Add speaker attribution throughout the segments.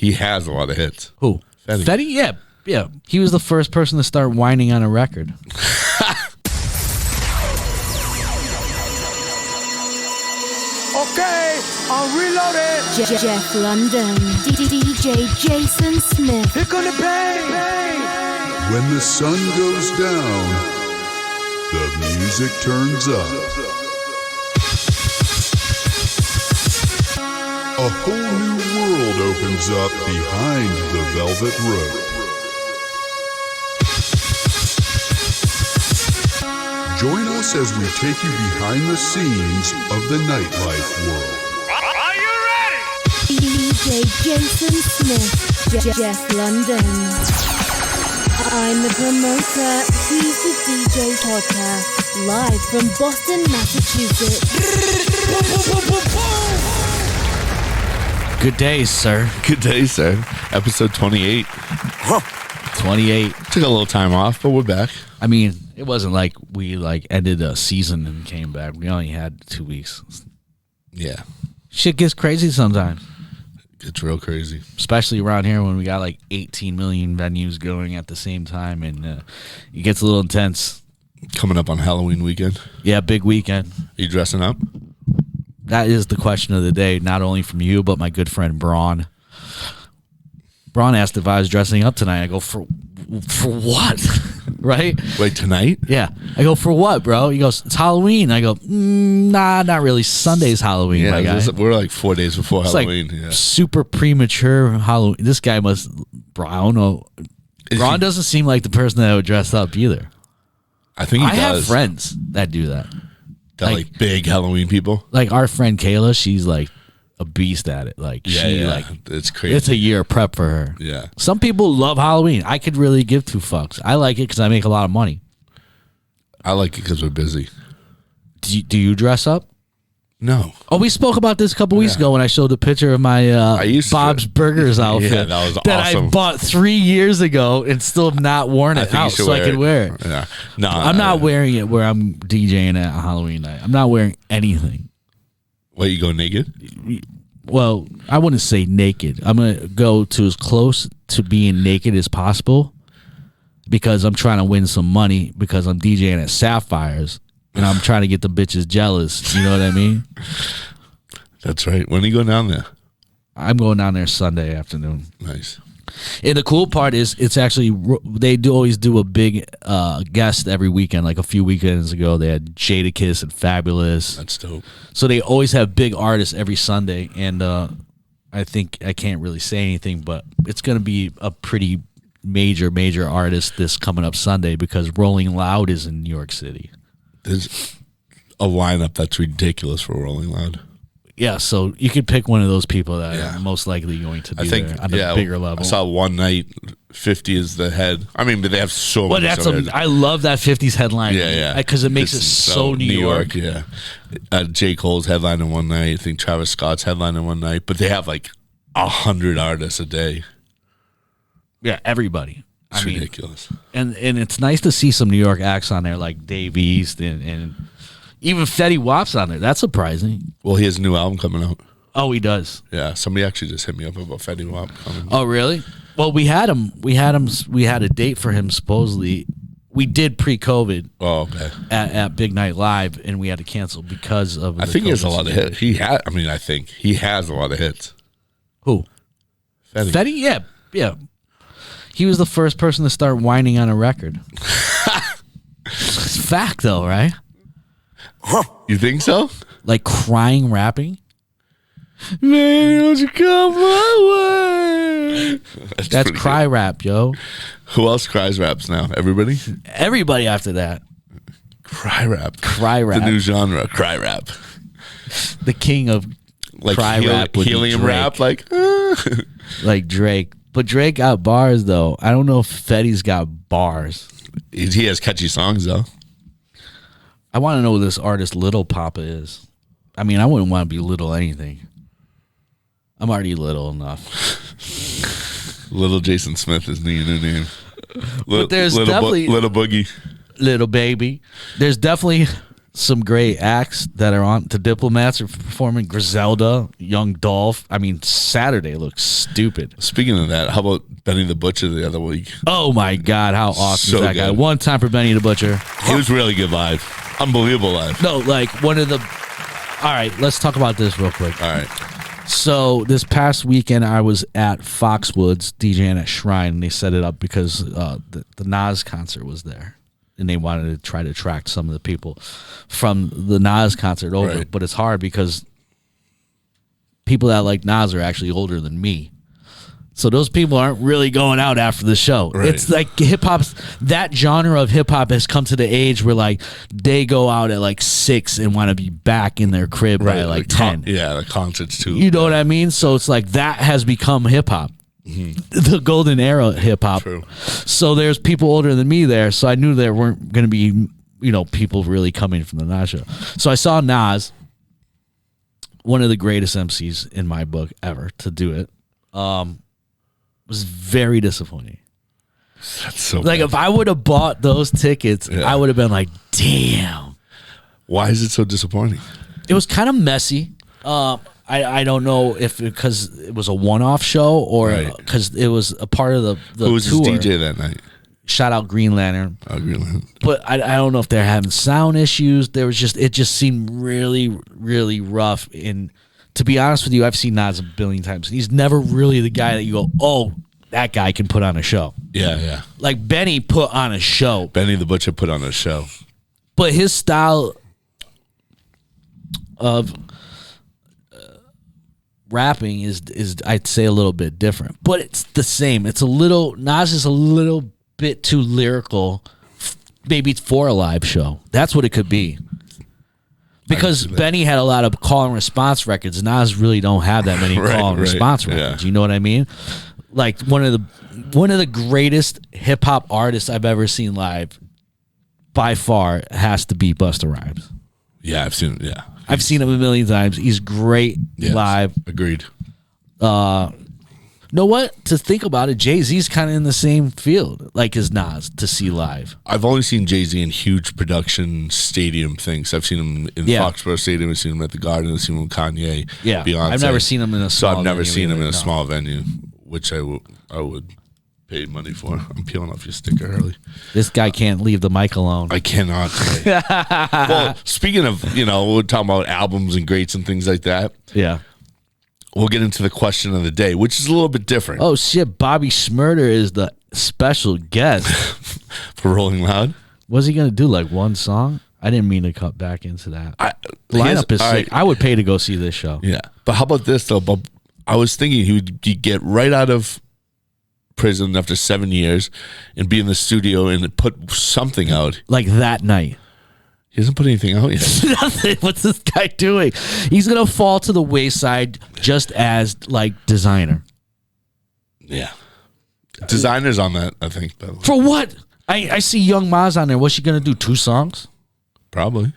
Speaker 1: He has a lot of hits.
Speaker 2: Who?
Speaker 1: Fetty.
Speaker 2: Yeah. Yeah. He was the first person to start whining on a record.
Speaker 3: Okay, I'm reloaded.
Speaker 4: Jeff London, DJ Jason Smith.
Speaker 3: Here come the bang.
Speaker 5: When the sun goes down, the music turns up. A whole new world opens up behind the velvet rope. Join us as we take you behind the scenes of the nightlife world.
Speaker 3: Are you ready?
Speaker 4: DJ Jason Smith, Jeff London. I'm the promoter, he's the DJ podcast, live from Boston, Massachusetts.
Speaker 2: Good day, sir.
Speaker 1: Good day, sir. Episode 28.
Speaker 2: 28.
Speaker 1: Took a little time off, but we're back.
Speaker 2: I mean, it wasn't like we ended a season and came back. We only had 2 weeks.
Speaker 1: Yeah.
Speaker 2: Shit gets crazy sometimes.
Speaker 1: It's real crazy.
Speaker 2: Especially around here when we got 18 million venues going at the same time, and it gets a little intense.
Speaker 1: Coming up on Halloween weekend.
Speaker 2: Yeah, big weekend.
Speaker 1: Are you dressing up?
Speaker 2: That is the question of the day, not only from you, but my good friend Braun. Braun asked if I was dressing up tonight. I go, for what? Right?
Speaker 1: Wait, tonight?
Speaker 2: Yeah. I go, for what, bro? He goes, it's Halloween. I go, nah, not really. Sunday's Halloween, my guy.
Speaker 1: We're like 4 days before
Speaker 2: It's
Speaker 1: Halloween.
Speaker 2: super premature Halloween. This guy I don't know. Braun doesn't seem like the person that would dress up either.
Speaker 1: I think he does.
Speaker 2: I have friends that do that.
Speaker 1: That like big Halloween people.
Speaker 2: Like our friend Kayla, she's like a beast at it.
Speaker 1: It's crazy.
Speaker 2: It's a year of prep for her.
Speaker 1: Yeah.
Speaker 2: Some people love Halloween. I could really give two fucks. I like it because I make a lot of money.
Speaker 1: I like it because we're busy.
Speaker 2: Do you dress up?
Speaker 1: No.
Speaker 2: Oh, we spoke about this a couple weeks ago when I showed the picture of my Bob's Burgers outfit.
Speaker 1: Yeah, that was
Speaker 2: that
Speaker 1: awesome.
Speaker 2: I bought 3 years ago and still have not worn it out so I could wear it.
Speaker 1: Yeah. No,
Speaker 2: I'm not wearing it where I'm DJing at Halloween night. I'm not wearing anything.
Speaker 1: What, you go naked?
Speaker 2: Well, I wouldn't say naked. I'm going to go to as close to being naked as possible because I'm trying to win some money because I'm DJing at Sapphires. And I'm trying to get the bitches jealous. You know what I mean?
Speaker 1: That's right. When are you going down there?
Speaker 2: I'm going down there Sunday afternoon.
Speaker 1: Nice.
Speaker 2: And the cool part is it's actually, they always do a big guest every weekend. Like a few weekends ago, they had Jadakiss and Fabulous.
Speaker 1: That's dope.
Speaker 2: So they always have big artists every Sunday. And I think I can't really say anything, but it's going to be a pretty major artist this coming up Sunday because Rolling Loud is in New York City.
Speaker 1: There's a lineup that's ridiculous for Rolling Loud.
Speaker 2: Yeah, so you could pick one of those people that are most likely going to be there on a bigger level.
Speaker 1: I saw one night 50 is the head. I mean, but they have so many.
Speaker 2: I love that 50s headline.
Speaker 1: Yeah.
Speaker 2: Because it makes it so New York.
Speaker 1: Yeah. J. Cole's headlining one night. I think Travis Scott's headlining one night. But they have like 100 artists a day.
Speaker 2: Yeah, everybody.
Speaker 1: It's ridiculous.
Speaker 2: And it's nice to see some New York acts on there like Dave East and even Fetty Wap's on there. That's surprising.
Speaker 1: Well, he has a new album coming out.
Speaker 2: Oh, he does.
Speaker 1: Yeah, somebody actually just hit me up about Fetty Wap coming.
Speaker 2: Oh, really? Well, we had a date for him supposedly. We did pre-COVID.
Speaker 1: Oh, okay.
Speaker 2: At Big Night Live, and we had to cancel because of.
Speaker 1: I think he has a lot of hits. I think he has a lot of hits.
Speaker 2: Who?
Speaker 1: Fetty.
Speaker 2: Yeah. He was the first person to start whining on a record. It's fact, though, right?
Speaker 1: You think so?
Speaker 2: Like crying, rapping. Man, don't you come my way? That's cry rap, yo.
Speaker 1: Who else cries raps now? Everybody?
Speaker 2: Everybody after that.
Speaker 1: Cry rap.
Speaker 2: Cry rap.
Speaker 1: The new genre, cry rap.
Speaker 2: The king of
Speaker 1: like
Speaker 2: cry rap would
Speaker 1: helium
Speaker 2: be Drake.
Speaker 1: rap, like
Speaker 2: like Drake. But Drake got bars, though. I don't know if Fetty's got bars.
Speaker 1: He has catchy songs, though.
Speaker 2: I want to know who this artist Little Papa is. I mean, I wouldn't want to be little anything. I'm already little enough.
Speaker 1: Little Jason Smith is the new name.
Speaker 2: But there's
Speaker 1: little
Speaker 2: definitely
Speaker 1: Little Boogie.
Speaker 2: Little Baby. There's definitely some great acts that are on. The Diplomats are performing. Griselda, Young Dolph. I mean, Saturday looks stupid.
Speaker 1: Speaking of that, how about Benny the Butcher the other week?
Speaker 2: Oh my God, how awesome
Speaker 1: So
Speaker 2: is that guy?
Speaker 1: good.
Speaker 2: One time for Benny the Butcher.
Speaker 1: He was really good live. Unbelievable live.
Speaker 2: No, like one of the. All right, let's talk about this real quick.
Speaker 1: All right.
Speaker 2: So this past weekend, I was at Foxwoods DJing at Shrine, and they set it up because the Nas concert was there, and they wanted to try to attract some of the people from the Nas concert over.
Speaker 1: Right.
Speaker 2: But it's hard because people that like Nas are actually older than me. So those people aren't really going out after the show.
Speaker 1: Right.
Speaker 2: It's like hip hop's, that genre of hip hop has come to the age where like they go out at like 6 and want to be back in their crib by like 10.
Speaker 1: Yeah, the concerts too.
Speaker 2: You know what I mean? So it's like that has become hip hop, the golden era of hip hop.
Speaker 1: True.
Speaker 2: So there's people older than me there. So I knew there weren't going to be, people really coming from the Nas show. So I saw Nas, one of the greatest MCs in my book ever to do it. Was very disappointing.
Speaker 1: That's so
Speaker 2: Like
Speaker 1: bad.
Speaker 2: if I would have bought those tickets,
Speaker 1: Yeah.
Speaker 2: I would have been like, damn.
Speaker 1: Why is it so disappointing?
Speaker 2: It was kind of messy. I don't know if because it was a one-off show or
Speaker 1: Right.
Speaker 2: because it was a part of the
Speaker 1: Who was
Speaker 2: tour.
Speaker 1: his DJ that night?
Speaker 2: Shout out Green Lantern.
Speaker 1: Really?
Speaker 2: But I don't know if they're having sound issues. It just seemed really, really rough. And to be honest with you, I've seen Nas a billion times. He's never really the guy that you go, oh, that guy can put on a show.
Speaker 1: Yeah.
Speaker 2: Like Benny put on a show.
Speaker 1: Benny the Butcher put on a show.
Speaker 2: But his style of rapping is I'd say a little bit different, but it's the same. It's a little Nas is a little bit too lyrical, maybe for a live show. That's what it could be. Because Benny had a lot of call and response records. Nas really don't have that many
Speaker 1: Right,
Speaker 2: call and
Speaker 1: right,
Speaker 2: response
Speaker 1: yeah.
Speaker 2: records. You know what I mean? Like one of the greatest hip hop artists I've ever seen live, by far, has to be Busta Rhymes.
Speaker 1: Yeah, I've seen it. Yeah.
Speaker 2: I've seen him a million times. He's great
Speaker 1: Yes,
Speaker 2: live.
Speaker 1: Agreed.
Speaker 2: Know what? To think about it, Jay-Z's kind of in the same field, like as Nas, to see live.
Speaker 1: I've only seen Jay-Z in huge production stadium things. I've seen him in
Speaker 2: Yeah.
Speaker 1: Foxborough Stadium. I've seen him at the Garden. I've seen him with Kanye.
Speaker 2: Yeah.
Speaker 1: Beyonce.
Speaker 2: I've never seen him in a
Speaker 1: So
Speaker 2: small
Speaker 1: I've never
Speaker 2: venue
Speaker 1: seen him
Speaker 2: either,
Speaker 1: in a
Speaker 2: no.
Speaker 1: small venue, which I would pay money for. I'm peeling off your sticker early.
Speaker 2: This guy can't leave the mic alone.
Speaker 1: I cannot. Well, speaking of, we're talking about albums and greats and things like that.
Speaker 2: Yeah.
Speaker 1: We'll get into the question of the day, which is a little bit different
Speaker 2: Oh shit! Bobby Schmurder is the special guest.
Speaker 1: for Rolling Loud.
Speaker 2: What's he gonna do? Like one song? I didn't mean to cut back into that. The lineup is
Speaker 1: all
Speaker 2: sick.
Speaker 1: right.
Speaker 2: I would pay to go see this show.
Speaker 1: Yeah. But how about this, though? But I was thinking he'd get right out of prison after 7 years and be in the studio and put something out.
Speaker 2: Like that night.
Speaker 1: He hasn't put anything out yet.
Speaker 2: Nothing. What's this guy doing? He's gonna fall to the wayside just as like Designer.
Speaker 1: Yeah. Designers on that, I think, by the way.
Speaker 2: For what? I see Young Maz on there. What's she gonna do? 2 songs?
Speaker 1: Probably.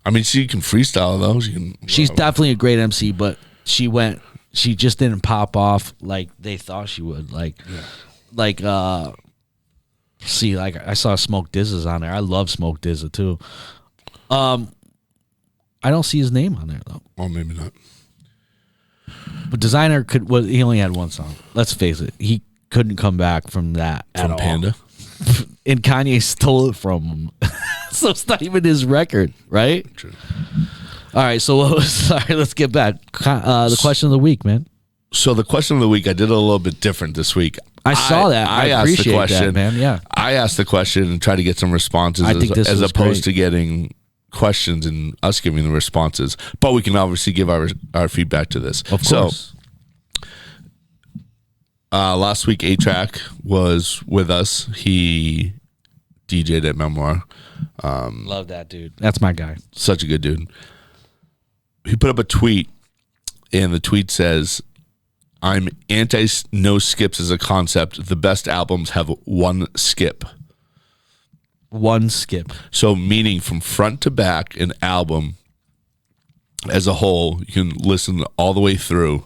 Speaker 1: I mean, she can freestyle, though.
Speaker 2: She's definitely a great MC, but she just didn't pop off like they thought she would. Like I saw Smoke Dizza's on there. I love Smoke Dizza too. I don't see his name on there though.
Speaker 1: Well, maybe not.
Speaker 2: But Designer he only had 1 song. Let's face it, he couldn't come back from that at
Speaker 1: From
Speaker 2: all.
Speaker 1: Panda.
Speaker 2: And Kanye stole it from him. So it's not even his record, right?
Speaker 1: True.
Speaker 2: All right, so let's get back. The question of the week, man.
Speaker 1: So the question of the week, I did it a little bit different this week.
Speaker 2: I saw that. I
Speaker 1: asked
Speaker 2: appreciate
Speaker 1: the question,
Speaker 2: that, man. Yeah.
Speaker 1: I asked the question and tried to get some responses
Speaker 2: I think this
Speaker 1: as
Speaker 2: was
Speaker 1: opposed
Speaker 2: great.
Speaker 1: to getting questions and us giving the responses. But we can obviously give our feedback to this.
Speaker 2: Of course.
Speaker 1: So last week, A-Track was with us. He DJ'd at Memoir.
Speaker 2: Love that dude. That's my guy.
Speaker 1: Such a good dude. He put up a tweet, and the tweet says, I'm anti no skips as a concept. The best albums have 1 skip.
Speaker 2: 1 skip.
Speaker 1: So meaning from front to back, an album as a whole, you can listen all the way through.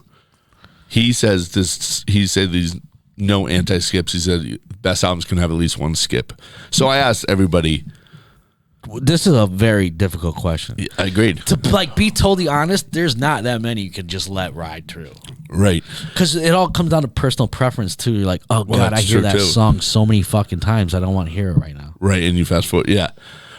Speaker 1: He says this, he said these no anti-skips. He said best albums can have at least 1 skip. So I asked everybody,
Speaker 2: This is a very difficult question.
Speaker 1: Yeah, I agreed.
Speaker 2: To like be totally honest, there's not that many you can just let ride through.
Speaker 1: Right.
Speaker 2: Because it all comes down to personal preference too. You're like, oh God, I
Speaker 1: that's
Speaker 2: hear
Speaker 1: true,
Speaker 2: that
Speaker 1: too.
Speaker 2: song so many fucking times. I don't want to hear it right now.
Speaker 1: Right, and you fast forward. Yeah.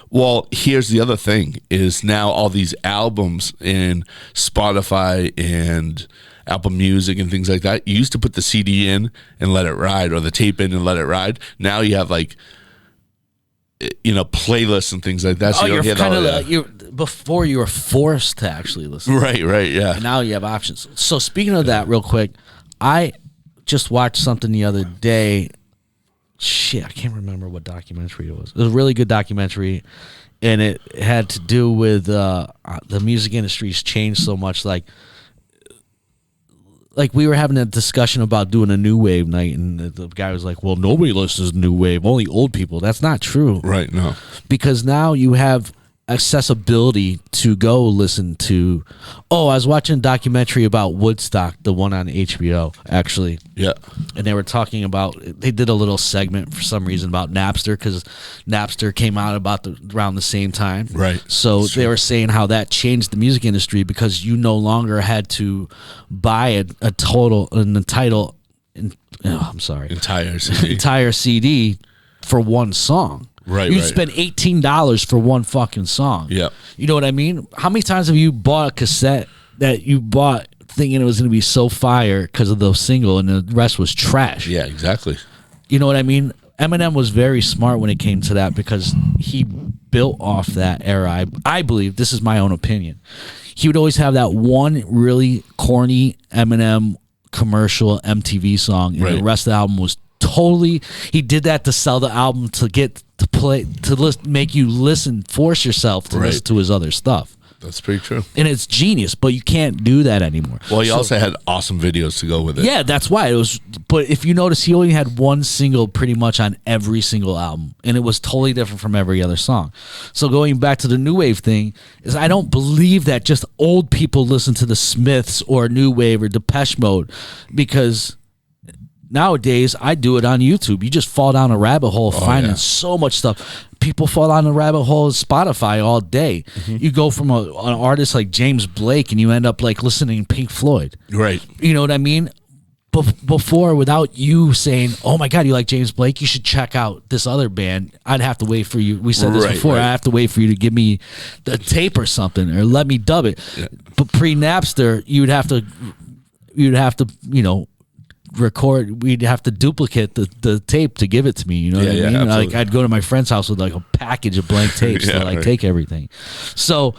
Speaker 1: Well, here's the other thing: is now all these albums in Spotify and Apple Music and things like that. You used to put the CD in and let it ride, or the tape in and let it ride. Now you have like, playlists and things like that. So you don't
Speaker 2: you're
Speaker 1: hear
Speaker 2: kind
Speaker 1: all
Speaker 2: of before you were forced to actually listen.
Speaker 1: Right, yeah.
Speaker 2: And now you have options. So speaking of that, real quick, I just watched something the other day. Shit, I can't remember what documentary it was. It was a really good documentary, and it had to do with the music industry's changed so much. Like we were having a discussion about doing a new wave night, and the guy was like, well, nobody listens to new wave, only old people. That's not true.
Speaker 1: Right, no.
Speaker 2: Because now you have accessibility to go listen to. Oh, I was watching a documentary about Woodstock, the one on HBO, actually.
Speaker 1: Yeah.
Speaker 2: And they were talking about, they did a little segment for some reason about Napster, because Napster came out around the same time.
Speaker 1: Right.
Speaker 2: So they were saying how that changed the music industry, because you no longer had to buy entire CD for one song.
Speaker 1: Right,
Speaker 2: you
Speaker 1: right.
Speaker 2: spend $18 for one fucking song.
Speaker 1: Yeah.
Speaker 2: You know what I mean? How many times have you bought a cassette that you bought thinking it was going to be so fire because of the single, and the rest was trash?
Speaker 1: Yeah, exactly.
Speaker 2: You know what I mean? Eminem was very smart when it came to that, because he built off that era. I believe, this is my own opinion, he would always have that one really corny Eminem commercial MTV song, and
Speaker 1: Right.
Speaker 2: the rest of the album was totally, he did that to sell the album, to get to play, to make you listen, force yourself to
Speaker 1: Right.
Speaker 2: listen to his other stuff.
Speaker 1: That's pretty true.
Speaker 2: And it's genius, but you can't do that anymore.
Speaker 1: Well, he also had awesome videos to go with it.
Speaker 2: Yeah, that's why it was. But if you notice, he only had one single pretty much on every single album, and it was totally different from every other song. So going back to the new wave thing, is I don't believe that just old people listen to the Smiths or new wave or Depeche Mode, because nowadays I do it on YouTube. You just fall down a rabbit hole finding so much stuff. People fall down the rabbit hole of Spotify all day. You go from an artist like James Blake, and you end up like listening to Pink Floyd.
Speaker 1: Right.
Speaker 2: You know what I mean? Before, without you saying, oh my God, you like James Blake, you should check out this other band, I'd have to wait for you. We said this before. I have to wait for you to give me the tape or something, or let me dub it.
Speaker 1: Yeah.
Speaker 2: But pre-Napster, you'd have to, record, we'd have to duplicate the tape to give it to me. You know what I mean?
Speaker 1: Absolutely.
Speaker 2: Like I'd go to my friend's house with like a package of blank tapes to like take everything. So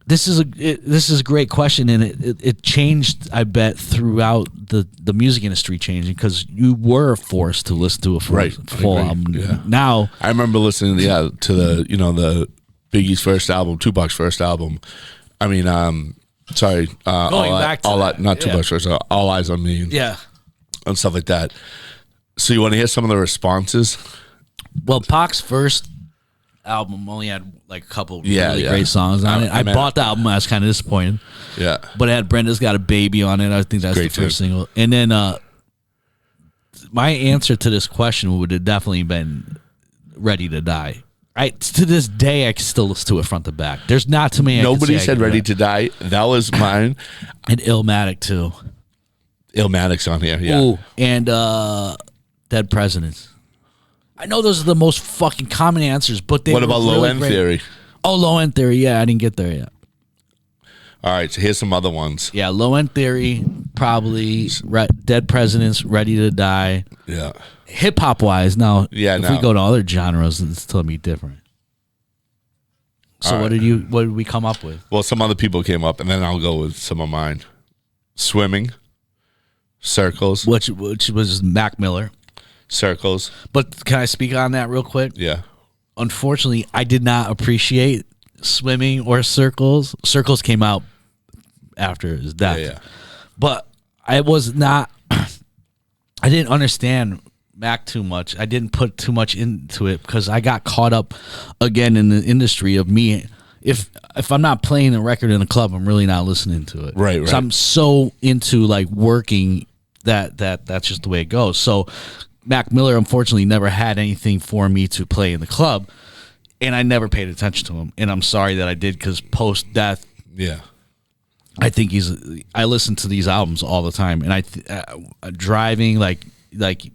Speaker 2: this is a great question, and it changed, I bet, throughout the music industry changing, because you were forced to listen to a full album.
Speaker 1: Yeah.
Speaker 2: Now
Speaker 1: I remember listening to the Biggie's first album, Tupac's first album. I mean, sorry, not Tupac's first, All Eyes on Me. And stuff like that. So you want to hear some of the responses?
Speaker 2: Well, Pac's first album only had like a couple really great songs on it. I bought the album. I was kind of disappointed.
Speaker 1: Yeah.
Speaker 2: But it had Brenda's Got a Baby on it. I think that's
Speaker 1: Great
Speaker 2: the first single. And then my answer to this question would have definitely been Ready to Die. To this day, I can still listen to it front to back. There's not too many.
Speaker 1: Nobody said Ready to Die. That was mine.
Speaker 2: And Illmatic too.
Speaker 1: Illmatic's on here. Yeah.
Speaker 2: Ooh, and Dead Presidents. I know those are the most fucking common answers, but they
Speaker 1: What
Speaker 2: were
Speaker 1: about
Speaker 2: really
Speaker 1: Low End
Speaker 2: great.
Speaker 1: Theory?
Speaker 2: Oh, Low End Theory. Yeah, I didn't get there yet.
Speaker 1: All right, so here's some other ones.
Speaker 2: Yeah, Low End Theory, probably Dead Presidents, Ready to Die.
Speaker 1: Yeah.
Speaker 2: Hip hop wise, now
Speaker 1: Yeah,
Speaker 2: if we go to other genres, it's totally different. So
Speaker 1: All
Speaker 2: what
Speaker 1: right.
Speaker 2: did we come up with?
Speaker 1: Well, some other people came up, and then I'll go with some of mine. Swimming. Circles.
Speaker 2: Which was Mac Miller.
Speaker 1: Circles.
Speaker 2: But can I speak on that real quick?
Speaker 1: Yeah.
Speaker 2: Unfortunately, I did not appreciate Swimming or Circles. Circles came out after his death.
Speaker 1: Yeah.
Speaker 2: But I was not, I didn't understand Mac too much. I didn't put too much into it because I got caught up again in the industry of me. If I'm not playing a record in a club, I'm really not listening to it.
Speaker 1: Right.
Speaker 2: So I'm so into like working that's just the way it goes. So Mac Miller unfortunately never had anything for me to play in the club. And I never paid attention to him, and I'm sorry that I did because post death,
Speaker 1: Yeah.
Speaker 2: I think I listen to these albums all the time, and driving like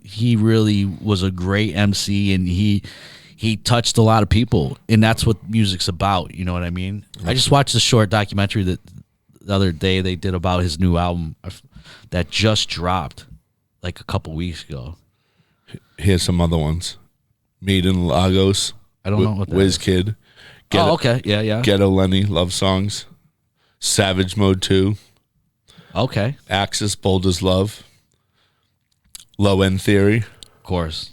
Speaker 2: he really was a great MC, and he touched a lot of people, and that's what music's about. You know what I mean? I just watched a short documentary that the other day they did about his new album that just dropped like a couple weeks ago.
Speaker 1: Here's some other ones. Made in Lagos.
Speaker 2: I don't know what that is.
Speaker 1: WizKid.
Speaker 2: Okay. Yeah.
Speaker 1: Ghetto Lenny, Love Songs. Savage Mode 2.
Speaker 2: Okay.
Speaker 1: Axis, Bold as Love. Low End Theory.
Speaker 2: Of course.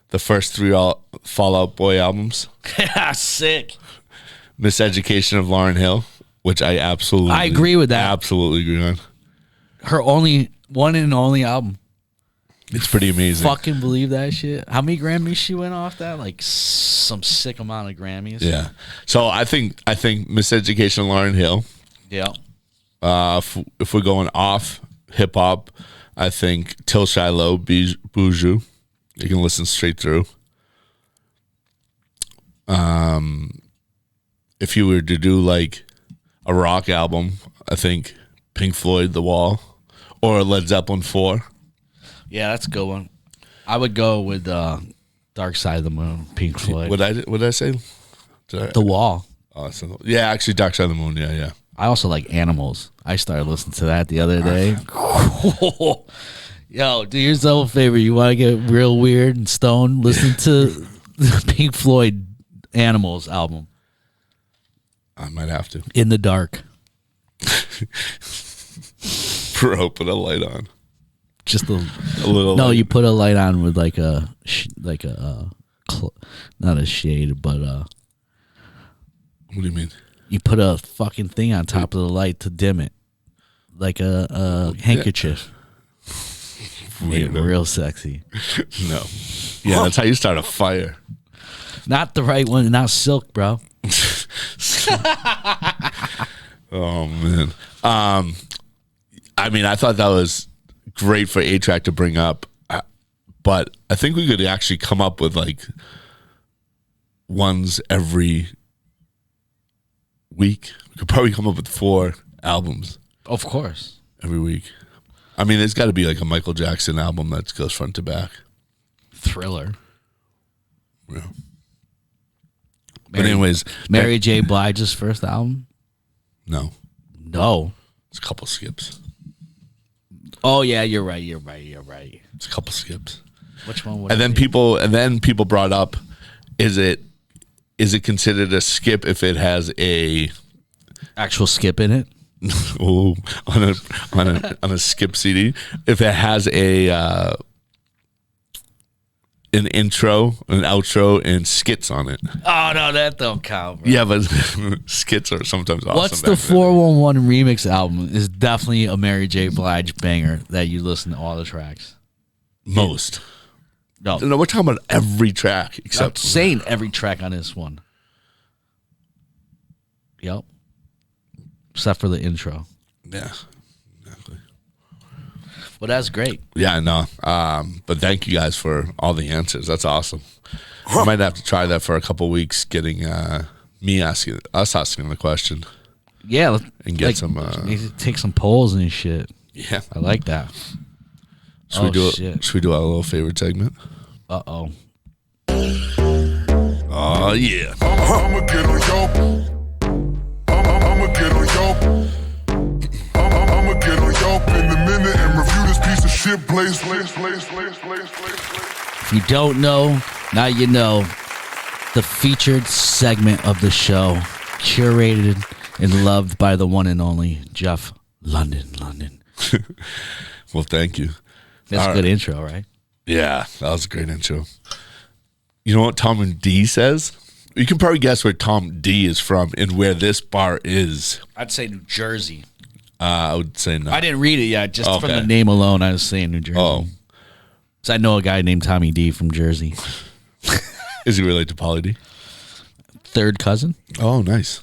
Speaker 1: The first 3 Fall Out Boy albums.
Speaker 2: Yeah, sick.
Speaker 1: Miseducation of Lauryn Hill, which I
Speaker 2: agree with that.
Speaker 1: Absolutely agree on.
Speaker 2: Her one and only album.
Speaker 1: It's pretty amazing.
Speaker 2: Fucking believe that shit. How many Grammys she went off that? Like some sick amount of Grammys.
Speaker 1: Yeah. So I think Miseducation of Lauryn Hill.
Speaker 2: Yeah.
Speaker 1: If we're going off hip hop, I think Till Shiloh, Buju. You can listen straight through. If you were to do like a rock album, I think Pink Floyd, The Wall, or Led Zeppelin 4.
Speaker 2: Yeah, that's a good one. I would go with Dark Side of the Moon, Pink Floyd.
Speaker 1: What did I say?
Speaker 2: The Wall.
Speaker 1: Oh, yeah, actually, Dark Side of the Moon. Yeah.
Speaker 2: I also like Animals. I started listening to that the other day. Yo, do yourself a favor. You want to get real weird and stoned? Listen to the Pink Floyd Animals album.
Speaker 1: I might have to.
Speaker 2: In the Dark.
Speaker 1: Bro, put a light on.
Speaker 2: Just a
Speaker 1: little.
Speaker 2: No, you put a light on with like a not a shade, but
Speaker 1: What do you mean?
Speaker 2: You put a fucking thing on top of the light to dim it, like a handkerchief. Made it real sexy.
Speaker 1: No. Yeah, that's how you start a fire.
Speaker 2: Not the right one, not silk, bro.
Speaker 1: Oh man. I mean, I thought that was great for A-Track to bring up, but I think we could actually come up with like ones every week. We could probably come up with 4 albums.
Speaker 2: Of course.
Speaker 1: Every week. I mean, there's got to be like a Michael Jackson album that goes front to back.
Speaker 2: Thriller.
Speaker 1: Yeah. But anyways.
Speaker 2: Mary J. Blige's first album?
Speaker 1: No.
Speaker 2: It's
Speaker 1: a couple skips.
Speaker 2: Oh, yeah, you're right.
Speaker 1: It's a couple skips.
Speaker 2: Which one would
Speaker 1: and then people brought up, is it considered a skip if it has a
Speaker 2: actual skip in it?
Speaker 1: Oh, on a skip CD, if it has an intro, an outro, and skits on it.
Speaker 2: Oh no, that don't count, bro.
Speaker 1: Yeah, but skits are sometimes awesome.
Speaker 2: What's the 411 remix album? Is definitely a Mary J. Blige banger that you listen to all the tracks.
Speaker 1: Most.
Speaker 2: No,
Speaker 1: we're talking about every track except
Speaker 2: I'm saying every track on this one. Yep. Except for the intro.
Speaker 1: Yeah, exactly.
Speaker 2: Well, that's great.
Speaker 1: Yeah, no. But thank you guys for all the answers. That's awesome. I might have to try that for a couple weeks, getting us asking the question.
Speaker 2: Yeah,
Speaker 1: and get some.
Speaker 2: Take some polls and shit.
Speaker 1: Yeah,
Speaker 2: I like that.
Speaker 1: Should we do our little favorite segment?
Speaker 2: Oh
Speaker 1: yeah.
Speaker 5: I'ma get on yo. I'ma get on yo. I'ma get on yo in a minute and review this piece of shit. Place.
Speaker 2: If you don't know, now you know. The featured segment of the show, curated and loved by the one and only Jeff London.
Speaker 1: Well, thank you.
Speaker 2: That's a good intro, right?
Speaker 1: Yeah, that was a great intro. You know what Tom D says? You can probably guess where Tom D is from and where this bar is.
Speaker 2: I'd say New Jersey.
Speaker 1: I would say no.
Speaker 2: I didn't read it yet. Just from the name alone, I was saying New Jersey.
Speaker 1: Oh.
Speaker 2: So I know a guy named Tommy D from Jersey.
Speaker 1: Is he related to Pauly D?
Speaker 2: Third cousin.
Speaker 1: Oh, nice.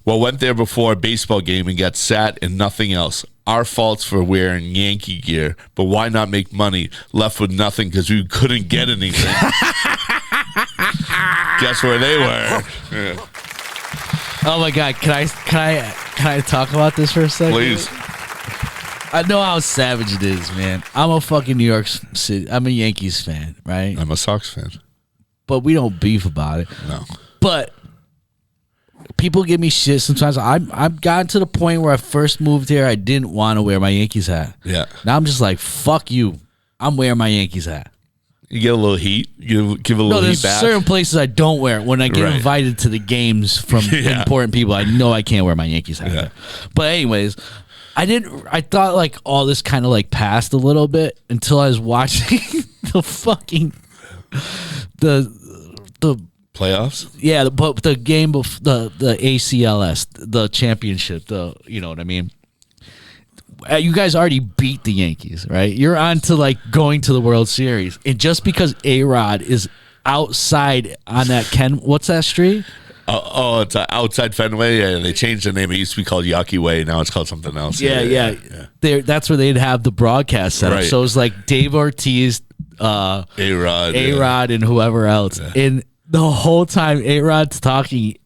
Speaker 1: Well, went there before a baseball game and got sat and nothing else. Our faults for wearing Yankee gear, but why not make money? Left with nothing because we couldn't get anything. guess where they were? Yeah.
Speaker 2: Oh my God, can I talk about this for a second?
Speaker 1: Please.
Speaker 2: I know how savage it is, man. I'm a fucking New York City. I'm a Yankees fan, right?
Speaker 1: I'm a Sox fan.
Speaker 2: But we don't beef about it.
Speaker 1: No.
Speaker 2: But people give me shit sometimes. I've gotten to the point where I first moved here, I didn't want to wear my Yankees hat.
Speaker 1: Yeah.
Speaker 2: Now I'm just like, fuck you. I'm wearing my Yankees hat.
Speaker 1: You get a little heat. You give a little
Speaker 2: No, there's
Speaker 1: heat back.
Speaker 2: certain places I don't wear it. When I get
Speaker 1: Right.
Speaker 2: invited to the games from
Speaker 1: Yeah.
Speaker 2: important people, I know I can't wear my Yankees hat.
Speaker 1: Yeah.
Speaker 2: But anyways, I thought like all this kind of like passed a little bit until I was watching the fucking the
Speaker 1: Playoffs?
Speaker 2: yeah, but the game of the ACLS, the championship, you know what I mean? You guys already beat the Yankees, right? You're on to like going to the World Series. And just because A-Rod is outside on that what's that street?
Speaker 1: It's outside Fenway. Yeah, they changed the name. It used to be called Yawkey Way. Now it's called something else.
Speaker 2: Yeah. That's where they'd have the broadcast set up.
Speaker 1: Right.
Speaker 2: So it was like Dave Ortiz,
Speaker 1: A-Rod.
Speaker 2: and whoever else.
Speaker 1: Yeah.
Speaker 2: And the whole time A-Rod's talking,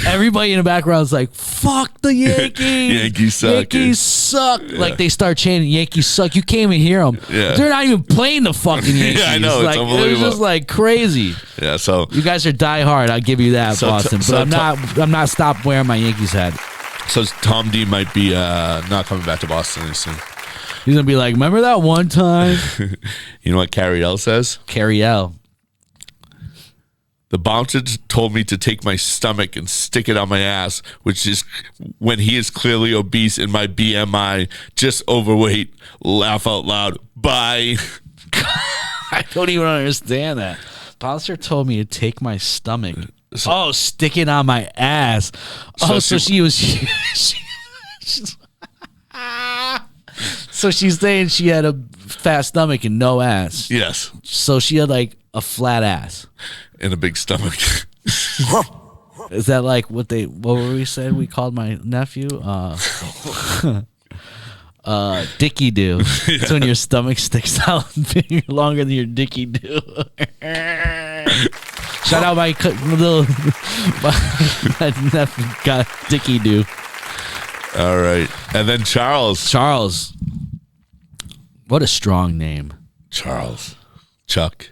Speaker 2: everybody in the background is like, fuck the Yankees.
Speaker 1: Yankees suck.
Speaker 2: Yankees suck. Like they start chanting, Yankees suck. You can't even hear them.
Speaker 1: Yeah.
Speaker 2: They're not even playing the fucking Yankees.
Speaker 1: Yeah, I know. It's
Speaker 2: Like, it was
Speaker 1: unbelievable.
Speaker 2: just like crazy.
Speaker 1: Yeah, so
Speaker 2: You guys are die hard. I'll give you that,
Speaker 1: So
Speaker 2: Boston.
Speaker 1: so
Speaker 2: I'm not stopped wearing my Yankees hat.
Speaker 1: Tom D might be not coming back to Boston any soon.
Speaker 2: He's gonna be like, remember that one time?
Speaker 1: You know what Carrie L says?
Speaker 2: Carrie L.
Speaker 1: The bouncer told me to take my stomach and stick it on my ass, which is when he is clearly obese and my BMI just overweight. Laugh out loud. Bye.
Speaker 2: I don't even understand that. Bouncer told me to take my stomach. Stick it on my ass. So she was. So she's saying she had a fat stomach and no ass.
Speaker 1: Yes.
Speaker 2: So she had like a flat ass.
Speaker 1: And a big stomach.
Speaker 2: Is that like what were we saying? We called my nephew Dicky Doo. It's when your stomach sticks out longer than your Dicky Doo. Shout out my nephew got Dicky Doo.
Speaker 1: All right. And then
Speaker 2: Charles. What a strong name.
Speaker 1: Charles. Chuck.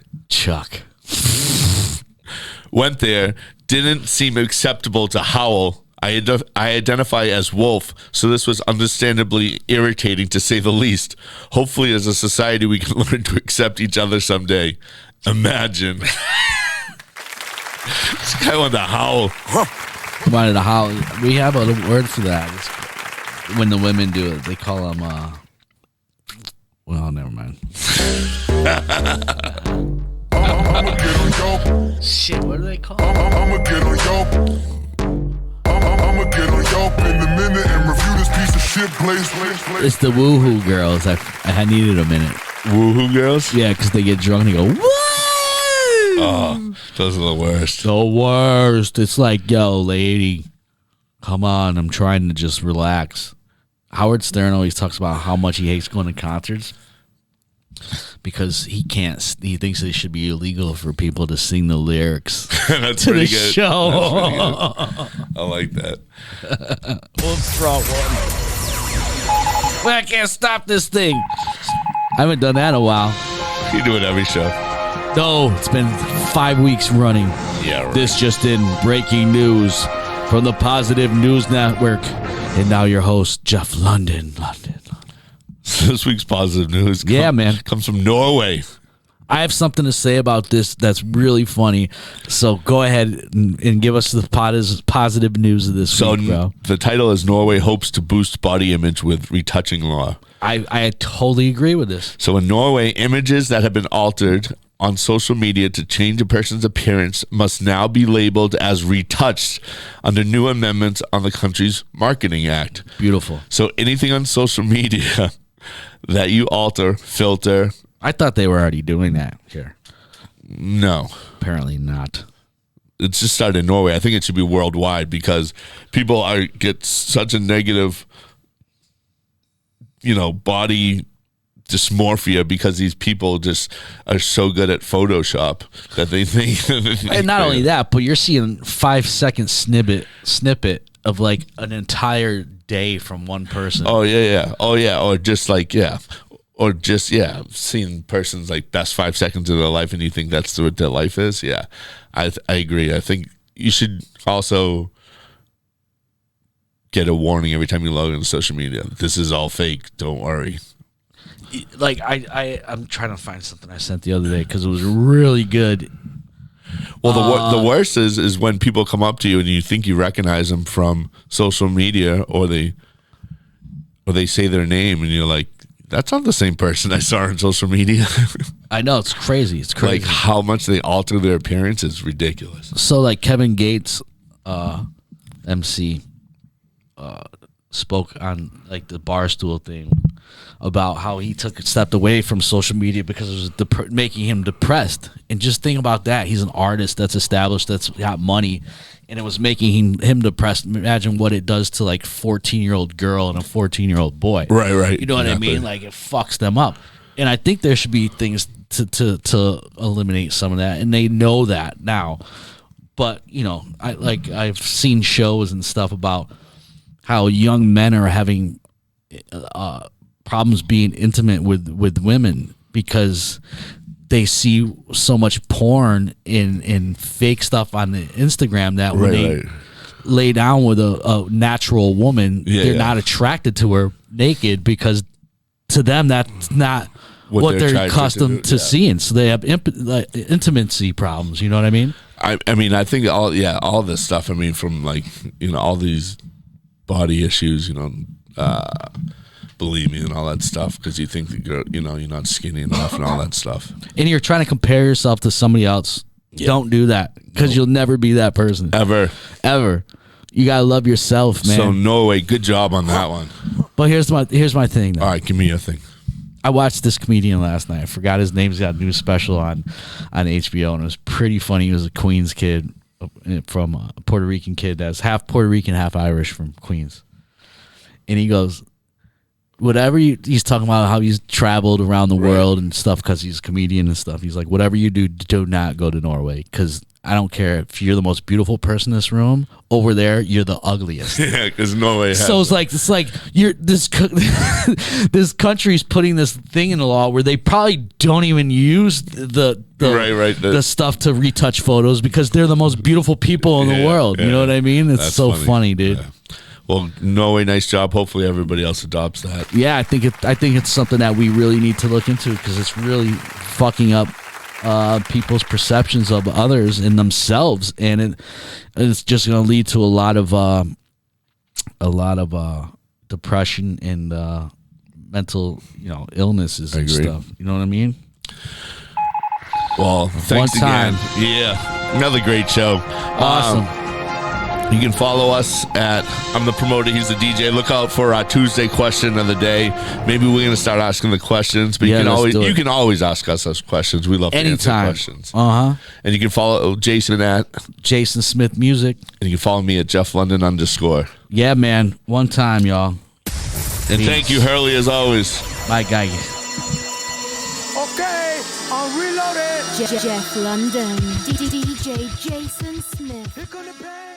Speaker 1: Went there, didn't seem acceptable to Howell. I identify as Wolf, so this was understandably irritating to say the least. Hopefully, as a society, we can learn to accept each other someday. Imagine. This guy wanted to howl.
Speaker 2: Wanted to howl. We have a word for that. It's when the women do it, they call them, well, never mind.
Speaker 5: I'ma get on yo.
Speaker 2: Shit, what do they call
Speaker 5: I'ma get on yo. I'ma get on yo in a minute and review this piece of shit place.
Speaker 2: It's the woohoo girls. I needed a minute.
Speaker 1: Woohoo girls?
Speaker 2: Yeah, because they get drunk and they go, woo!
Speaker 1: Oh, those are the worst.
Speaker 2: The worst. It's like, yo, lady, come on. I'm trying to just relax. Howard Stern always talks about how much he hates going to concerts because he thinks it should be illegal for people to sing the lyrics
Speaker 1: That's
Speaker 2: to the
Speaker 1: pretty good.
Speaker 2: show.
Speaker 1: I like that.
Speaker 2: What's wrong? Well, I can't stop this thing. I haven't done that in a while.
Speaker 1: You do it every show.
Speaker 2: No, it's been 5 weeks running.
Speaker 1: Yeah, right.
Speaker 2: This just in, breaking news from the Positive News Network. And now your host, Jeff London.
Speaker 1: This week's positive news comes from Norway.
Speaker 2: I have something to say about this that's really funny. So go ahead and give us the positive news of this week, bro.
Speaker 1: The title is Norway hopes to boost body image with retouching law.
Speaker 2: I totally agree with this.
Speaker 1: So in Norway, images that have been altered on social media to change a person's appearance must now be labeled as retouched under new amendments on the country's Marketing Act.
Speaker 2: Beautiful.
Speaker 1: So anything on social media that you alter, filter.
Speaker 2: I thought they were already doing that here.
Speaker 1: No.
Speaker 2: Apparently not.
Speaker 1: It's just started in Norway. I think it should be worldwide because people get such a negative, body dysmorphia because these people just are so good at Photoshop that they think.
Speaker 2: And not only that, but you're seeing 5-second snippet of like an entire day from one person.
Speaker 1: Oh yeah. Or just like seeing person's like best 5 seconds of their life, and you think that's what their life is. Yeah, I agree. I think you should also get a warning every time you log into social media. This is all fake. Don't worry.
Speaker 2: Like I'm trying to find something I sent the other day because it was really good.
Speaker 1: Well, the worst is when people come up to you and you think you recognize them from social media, or they say their name and you're like, that's not the same person I saw on social media.
Speaker 2: I know, it's crazy. It's crazy.
Speaker 1: Like how much they alter their appearance is ridiculous.
Speaker 2: So like Kevin Gates, MC, spoke on like the Barstool thing about how he stepped away from social media because it was making him depressed. And just think about that. He's an artist that's established, that's got money, and it was making him depressed. Imagine what it does to like 14-year-old girl and a 14-year-old boy.
Speaker 1: Right.
Speaker 2: You know what I mean? Like it fucks them up. And I think there should be things to eliminate some of that, and they know that now. But you know, I've seen shows and stuff about how young men are having problems being intimate with women because they see so much porn and fake stuff on the Instagram that when they lay down with a natural woman, they're not attracted to her naked because to them that's not what they're accustomed to seeing. So they have intimacy problems. You know what I mean?
Speaker 1: I mean, I think all this stuff. I mean, from like all these body issues, bulimia and all that stuff, because you think that you're not skinny enough and all that stuff,
Speaker 2: and you're trying to compare yourself to somebody else. Don't do that, because you'll never be that person ever. You gotta love yourself, man.
Speaker 1: So no way. Good job on that one.
Speaker 2: But here's my thing though.
Speaker 1: All right, give me your thing.
Speaker 2: I watched this comedian last night. I forgot his name. He's got a new special on HBO, and it was pretty funny. He was a Queens kid from a Puerto Rican kid that's half Puerto Rican, half Irish from Queens. And he goes, he's talking about how he's traveled around the world and stuff because he's a comedian and stuff. He's like, whatever you do not go to Norway, because I don't care if you're the most beautiful person in this room. Over there, you're the ugliest.
Speaker 1: Yeah, because Norway has
Speaker 2: so it's like you're this country's putting this thing in the law where they probably don't even use the stuff to retouch photos because they're the most beautiful people in the world. You know what I mean? It's so funny, dude. Yeah.
Speaker 1: Well, Norway, nice job. Hopefully, everybody else adopts that.
Speaker 2: Yeah, I think it's something that we really need to look into because it's really fucking up people's perceptions of others and themselves, and it's just going to lead to a lot of depression and mental illnesses and stuff. You know what I mean?
Speaker 1: Well, thanks again. Yeah, another great show.
Speaker 2: Awesome.
Speaker 1: You can follow us at I'm the promoter, he's the DJ. Look out for our Tuesday question of the day. Maybe we're going to start asking the questions, but you can always ask us those questions. We love to answer questions. And you can follow Jason at
Speaker 2: Jason Smith Music,
Speaker 1: and you can follow me at Jeff London _
Speaker 2: Yeah, man. One time, y'all.
Speaker 1: And thank you, Hurley, as always.
Speaker 2: Bye, guys.
Speaker 3: Okay, I'm reloaded.
Speaker 4: Jeff London, DJ Jason Smith.
Speaker 3: Here come the band.